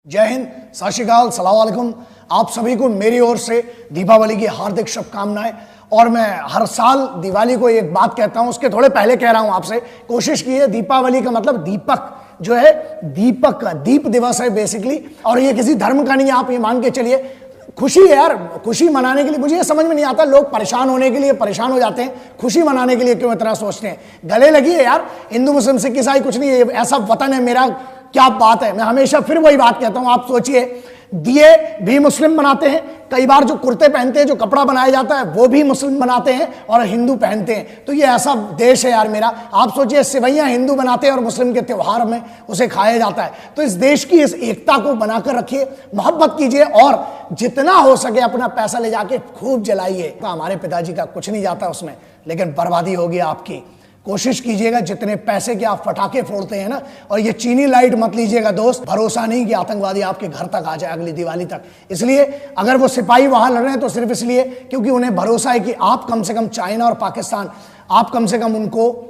जय हिंद, सत श्री अकाल, सलाम वालेकुम। आप सभी को मेरी ओर से दीपावली की हार्दिक शुभकामनाएं। और मैं हर साल दिवाली को एक बात कहता हूं, उसके थोड़े पहले कह रहा हूं आपसे, कोशिश कीजिए। दीपावली का मतलब दीपक जो है, दीपक का दीप दिवस है बेसिकली, और ये किसी धर्म का नहीं है, आप ये मान के चलिए। खुशी है यार, खुशी मनाने के लिए मुझे ये समझ में नहीं आता, लोग परेशान होने के लिए परेशान हो जाते हैं, खुशी मनाने के लिए क्यों इतना सोचते हैं। गले लगिए यार, हिंदू मुस्लिम सिख ईसाई कुछ नहीं है, ऐसा वतन है मेरा, क्या बात है। मैं हमेशा फिर वही बात कहता हूं, आप सोचिए, दिए भी मुस्लिम बनाते हैं, कई बार जो कुर्ते पहनते हैं, जो कपड़ा बनाया जाता है वो भी मुस्लिम बनाते हैं और हिंदू पहनते हैं। तो ये ऐसा देश है यार मेरा। आप सोचिए, सेवैयां हिंदू बनाते हैं और मुस्लिम के त्योहार में उसे खाया जाता है। तो इस देश की इस एकता को बनाकर रखिए, मोहब्बत कीजिए और जितना हो सके अपना पैसा ले जाके खूब जलाइए। तो हमारे पिताजी का कुछ नहीं जाता उसमें, लेकिन बर्बादी होगी आपकी। कोशिश कीजिएगा जितने पैसे के आप पटाखे फोड़ते हैं ना, और ये चीनी लाइट मत लीजिएगा दोस्त, भरोसा नहीं कि आतंकवादी आपके घर तक आ जाए अगली दिवाली तक। इसलिए अगर वो सिपाही वहां लड़ रहे हैं तो सिर्फ इसलिए क्योंकि उन्हें भरोसा है कि आप कम से कम चाइना और पाकिस्तान, आप कम से कम उनको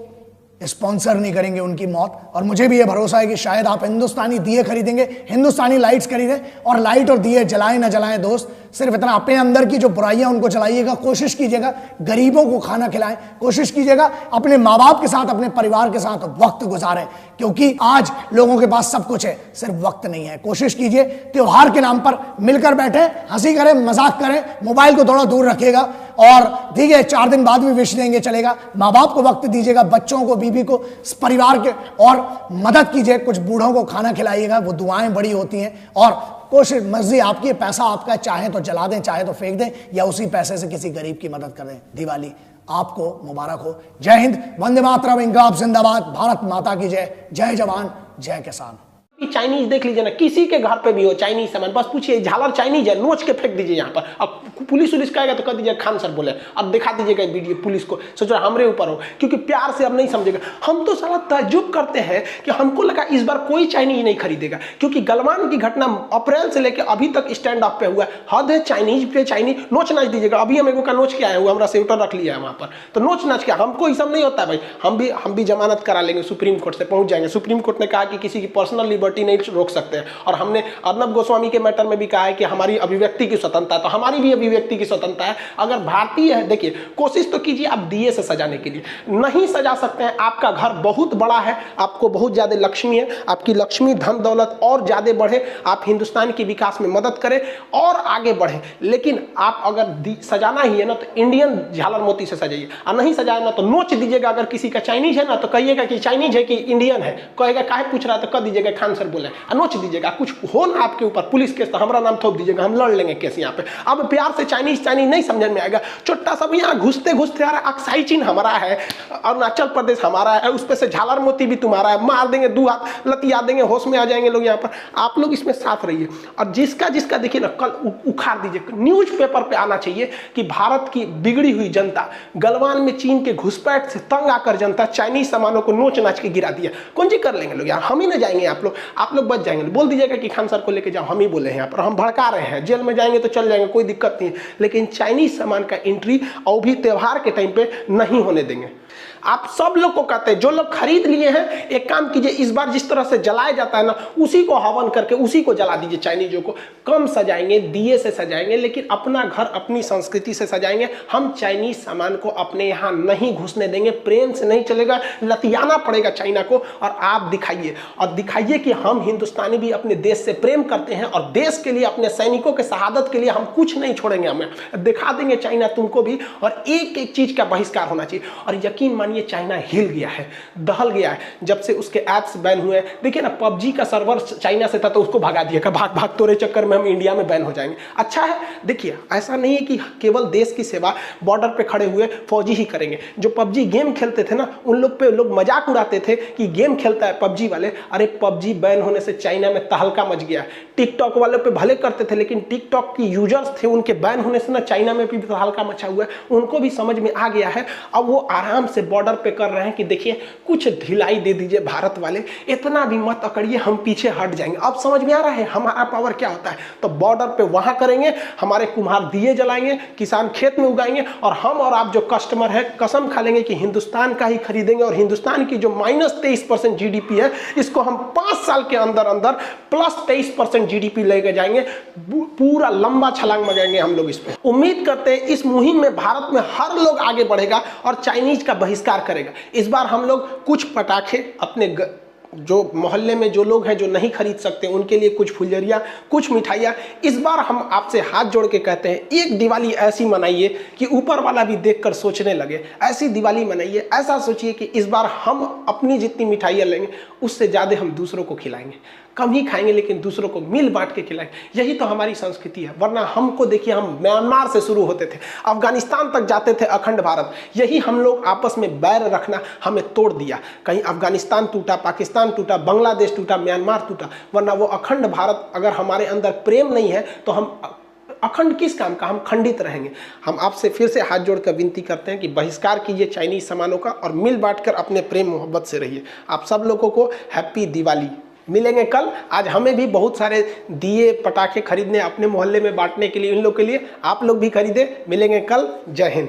स्पॉन्सर नहीं करेंगे उनकी मौत। और मुझे भी ये भरोसा है कि शायद आप हिंदुस्तानी दिए खरीदेंगे, हिंदुस्तानी लाइट्स खरीदें, और लाइट और दिए जलाएं ना जलाएं दोस्त, सिर्फ इतना अपने अंदर की जो बुराइयां उनको जलाइएगा। कोशिश कीजिएगा गरीबों को खाना खिलाएं, कोशिश कीजिएगा अपने माँ बाप के साथ, अपने परिवार के साथ वक्त गुजारें, क्योंकि आज लोगों के पास सब कुछ है, सिर्फ वक्त नहीं है। कोशिश कीजिए त्योहार के नाम पर मिलकर बैठे, हंसी करें, मजाक करें, मोबाइल को थोड़ा दूर रखिएगा, और ठीक है 4 दिन बाद भी विश देंगे चलेगा। माँ बाप को वक्त दीजिएगा, बच्चों को, बीवी को, परिवार के, और मदद कीजिए। कुछ बूढ़ों को खाना खिलाइएगा, वो दुआएं बड़ी होती हैं। और कोशिश, मर्जी आपकी, पैसा आपका, चाहे तो जला दें, चाहे तो फेंक दें, या उसी पैसे से किसी गरीब की मदद कर दें। दिवाली आपको मुबारक हो। जय हिंद, वंदे मातरम, इंकलाब जिंदाबाद, भारत माता की जय। जय जवान, जय किसान। चाइनीज देख लीजिए ना, किसी के घर पे भी हो चाइनीज सामान, बस पूछिए झालर चाइनीज है, नोच के फेंक दीजिए यहाँ पर। अब पुलिस उलिस कहेगा तो कह दीजिए खान सर बोले, अब दिखा दीजिएगा वीडियो पुलिस को, सोचो हमरे ऊपर हो, क्योंकि प्यार से अब नहीं समझेगा। हम तो साला ताज्जुब करते हैं कि हमको लगा इस बार कोई चाइनीज नहीं खरीदेगा, क्योंकि गलवान की घटना अप्रैल से लेकर अभी तक स्टैंड अप पे हुआ है। हद है चाइनीज पे, चाइनीज नोच नाच दीजिएगा। अभी हम का नोच के आया हुआ, हमारा स्वेटर रख लिया है वहाँ पर, तो नोच नाच के हमको ये सब नहीं होता है भाई। हम भी जमानत करा लेंगे, सुप्रीम कोर्ट से पहुंच जाएंगे। सुप्रीम कोर्ट ने कहा कि किसी की पर्सनल लिबर्टी नहीं रोक सकते। और हमने अर्नब गोस्वामी के मैटर में भी कहा है कि हमारी अभिव्यक्ति की स्वतंत्रता है, तो हमारी भी अभिव्यक्ति की स्वतंत्रता है। अगर भारतीय है, देखिए कोशिश तो कीजिए आप दिए से सजाने के लिए, नहीं सजा सकते हैं। आपका घर बहुत बड़ा है, आपको बहुत ज्यादा लक्ष्मी है, आपकी लक्ष्मी धन दौलत और ज्यादा बढ़े, आप हिंदुस्तान के विकास में मदद करें और आगे बढ़े। लेकिन आप अगर सजाना ही है ना, तो इंडियन झालर मोती से सजाइए, और नहीं सजाए ना तो नोच दीजिएगा। अगर किसी का चाइनीज है ना तो कहिएगा कि चाइनीज है कि इंडियन है, कहेगा काहे पूछ रहा है तो कह दीजिएगा खान सर बोले, नोच दीजिएगा। कुछ हो ना आपके ऊपर पुलिस केस तो हमारा नाम थोप दीजिएगा, हम लड़ लेंगे केस यहाँ पे। अब प्यार से चाइनीज नहीं समझ में आएगा। छोटा सब यहाँ घुसते घुसते यार, अक्साई चीन हमारा है, अरुणाचल प्रदेश हमारा है, उस पर से झालर मोती भी तुम्हारा है, मार देंगे, 2 हाथ लतिया देंगे, होश में आ जाएंगे लोग यहाँ पर। आप लोग इसमें साथ रहिए, और जिसका जिसका देखिए ना कल उखाड़ दीजिए। न्यूज पेपर पे आना चाहिए कि भारत की बिगड़ी हुई जनता, गलवान में चीन के घुसपैठ से तंग आकर जनता चाइनीज सामानों को नोच नाच के गिरा दिया। कौन जी कर लेंगे लोग यार, हम ही ना जाएंगे, आप लोग बच जाएंगे। बोल दीजिएगा कि खान सर को लेके जाओ, हम ही बोले हैं यहाँ पर, हम भड़का रहे हैं, जेल में जाएंगे तो चल जाएंगे, कोई दिक्कत नहीं है। लेकिन चाइनीज सामान का एंट्री और भी त्योहार के टाइम पे नहीं होने देंगे। आप सब लोग को कहते हैं, जो लोग खरीद लिए हैं, एक काम कीजिए, इस बार जिस तरह से जलाया जाता है ना, उसी को हवन करके उसी को जला दीजिए। चाइनीजों को कम सजाएंगे, दिए से सजाएंगे, लेकिन अपना घर अपनी संस्कृति से सजाएंगे। हम चाइनीज सामान को अपने यहाँ नहीं घुसने देंगे, प्रेम से नहीं चलेगा, लतियाना पड़ेगा चाइना को। और आप दिखाइए कि हम हिंदुस्तानी भी अपने देश से प्रेम करते हैं, और देश के लिए, अपने सैनिकों के शहादत के लिए हम कुछ नहीं छोड़ेंगे। हमें दिखा देंगे चाइना तुमको भी, और एक एक चीज का बहिष्कार होना चाहिए। और यकीन मानिए चाइना हिल गया है, दहल गया है, जब से उसके ऐप्स बैन हुए। देखिए ना, पबजी का सर्वर चाइना से था तो उसको भगा दिया, भाग भाग तोरे चक्कर में हम इंडिया में बैन हो जाएंगे। अच्छा है, देखिए ऐसा नहीं है कि केवल देश की सेवा बॉर्डर पे खड़े हुए फौजी ही करेंगे। जो पबजी गेम खेलते थे ना, उन लोग पे लोग मजाक उड़ाते थे कि गेम खेलता है पबजी वाले। अरे पबजी बैन होने से चाइना में तहलका मच गया। टिकटॉक वाले पे भले करते थे, लेकिन टिकटॉक की यूजर्स थे, उनके बैन होने से ना चाइना में भी तहलका मचा हुआ है। उनको भी समझ में आ गया है, अब वो आराम से बॉर्डर बॉर्डर पे कर रहे हैं कि देखिए कुछ ढिलाई दे दीजिए भारत वाले, इतना भी मत अकड़िए, हम पीछे हट जाएंगे। अब समझ में आ रहा है हमारा पावर क्या होता है। तो बॉर्डर पे वहां करेंगे, हमारे कुम्हार दिए जलाएंगे, किसान खेत में उगाएंगे, और हम और आप जो कस्टमर है कसम खा लेंगे कि हिंदुस्तान का ही खरीदेंगे। और हिंदुस्तान की जो -23% जीडीपी है, इसको हम 5 साल के अंदर अंदर +23% जीडीपी लेके जाएंगे। पूरा लंबा छलांग लगाएंगे हम लोग इस पे। उम्मीद करते हैं इस मुहिम में भारत में हर लोग आगे बढ़ेगा और चाइनीज का बहिष्कार करेगा। इस बार हम लोग कुछ पटाखे अपने जो मोहल्ले में जो लोग हैं जो नहीं खरीद सकते उनके लिए कुछ फुलझड़ियाँ, कुछ मिठाइयाँ, इस बार हम आपसे हाथ जोड़ के कहते हैं एक दिवाली ऐसी मनाइए कि ऊपर वाला भी देखकर सोचने लगे। ऐसी दिवाली मनाइए, ऐसा सोचिए कि इस बार हम अपनी जितनी मिठाइयाँ लेंगे उससे ज़्यादा हम दूसरों को खिलाएंगे। कम ही खाएंगे लेकिन दूसरों को मिल बांट के खिलाएंगे। यही तो हमारी संस्कृति है। वरना हमको देखिए, हम म्यांमार से शुरू होते थे, अफगानिस्तान तक जाते थे, अखंड भारत। यही हम लोग आपस में बैर रखना हमें तोड़ दिया। कहीं अफगानिस्तान टूटा, पाकिस्तान टूटा, बांग्लादेश टूटा, म्यांमार टूटा, वरना वो अखंड भारत अगर हमारे अंदर प्रेम नहीं है तो हम अखंड किस काम का, हम खंडित रहेंगे। हम आपसे फिर से हाथ जोड़कर विनती करते हैं कि बहिष्कार कीजिए चाइनीज सामानों का और मिल बांटकर अपने प्रेम मोहब्बत से रहिए। आप सब लोगों को हैप्पी दिवाली। मिलेंगे कल। आज हमें भी बहुत सारे दिए पटाखे खरीदने अपने मोहल्ले में बांटने के लिए, इन लोग के लिए। आप लोग भी खरीदे। मिलेंगे कल। जय हिंद।